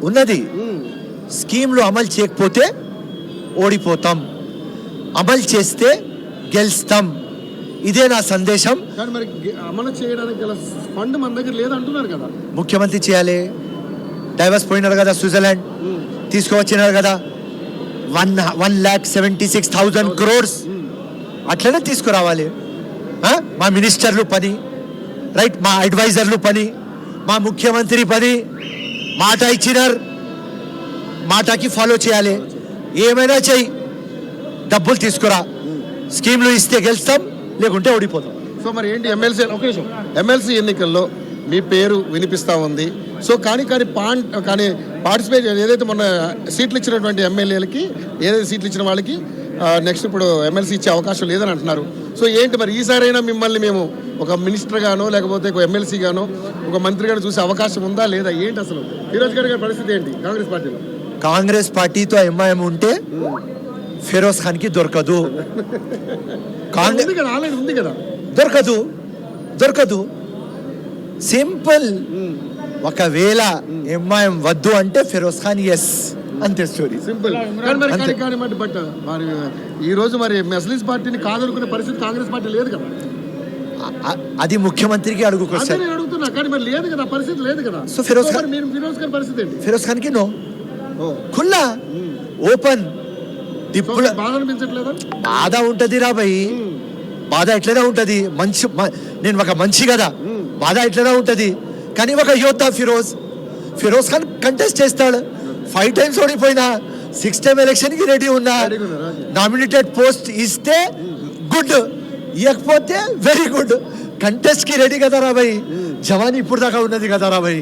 ఉన్నది. స్కీమ్లు అమలు చేయకపోతే ఓడిపోతాం, అమలు చేస్తే గెలుస్తాం. ఇదే నా సందేశం. కానీ మరి అమలు చేయడానికి గల ఫండ్ మన దగ్గర లేదంటున్నారు కదా. ముఖ్యమంత్రి చేయాలి. డైవర్స్ పోయినారు కదా, స్విట్జర్లాండ్ తీసుకువచ్చినారు కదా, 1,76,000 crores. అట్లనే తీసుకురావాలి. మా మినిస్టర్లు పని, రైట్, మా అడ్వైజర్లు పని, మా ముఖ్యమంత్రి పని. మాట ఇచ్చినారు, మాటకి ఫాలో చేయాలి. ఏమైనా చెయ్యి, డబ్బులు తీసుకురా. స్కీమ్లు ఇస్తే గెలుస్తాం, లేకుంటే ఓడిపోతాం. సో మరి ఏంటి ఎమ్మెల్సీ ఎన్నికల్లో మీ పేరు వినిపిస్తూ ఉంది. సో కానీ పార్టిసిపేట్ ఏదైతే మొన్న సీట్లు ఇచ్చినటువంటి ఎమ్మెల్యేలకి, ఏదైతే సీట్లు ఇచ్చిన వాళ్ళకి నెక్స్ట్ ఇప్పుడు ఎమ్మెల్సీ ఇచ్చే అవకాశం లేదని అంటున్నారు. సో ఏంటి మరి ఈసారైనా మిమ్మల్ని మేము ఒక మినిస్టర్ గానో లేకపోతే ఒక ఎమ్మెల్సీ గానో ఒక మంత్రి గానో చూసే అవకాశం ఉందా లేదా, ఏంటి అసలు ఫిరోజ్ గారి పరిస్థితి ఏంటి కాంగ్రెస్ పార్టీలో? కాంగ్రెస్ పార్టీతో ఎంఐఎం ఉంటే ఫిరోజ్ ఖాన్ కి దొరకదు. ఉంది కదా, దొరకదు. సింపుల్. ఒకవేళ ఎంఐఎం వద్దు అంటే ఫిరోజ్ ఖాన్ ఎస్, అంతే స్టోరీ. సింపుల్. బట్ మరి ఈ రోజు మరి మజ్లిస్ పార్టీని కాదనుకునే పరిస్థితి కాంగ్రెస్ పార్టీ లేదు కదా. అది ముఖ్యమంత్రికి అడుగుకొస్తారు. అడుగుతున్నా కానీ మరి లేదు కదా, పరిస్థితి లేదు కదా. సో ఫిరోజ్ ఖాన్ పరిస్థితి ఏంటి? ఫిరోజ్ ఖాన్ కి నో, ఖుల్లా ఓపెన్. బాధ అనిపించట్లేదా? బాధ ఉంటది రా భయ్, బాధ ఎట్లనే ఉంటది. నేను ఒక మంచి కదా, బాధ ఎట్లనే ఉంటది. కానీ ఒక యోధ ఫిరోజ్ ఖాన్ కంటెస్ట్ చేస్తాడు. 5 times ఓడిపోయినా, 6th time ఎలక్షన్ కి రెడీ ఉన్నా. నామినేటెడ్ పోస్ట్ ఇస్తే గుడ్, ఇవ్వకపోతే వెరీ గుడ్. కంటెస్ట్ కి రెడీ కదా రా భయ్. జవానీ ఇప్పుడు దాకా ఉన్నది కదా రా భయ్.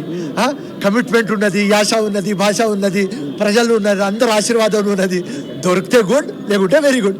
కమిట్మెంట్ ఉన్నది, యాష ఉన్నది, భాష ఉన్నది, ప్రజలు ఉన్నది, అందరు ఆశీర్వాదం ఉన్నది. దొరికితే గుడ్, లేకుంటే వెరీ గుడ్.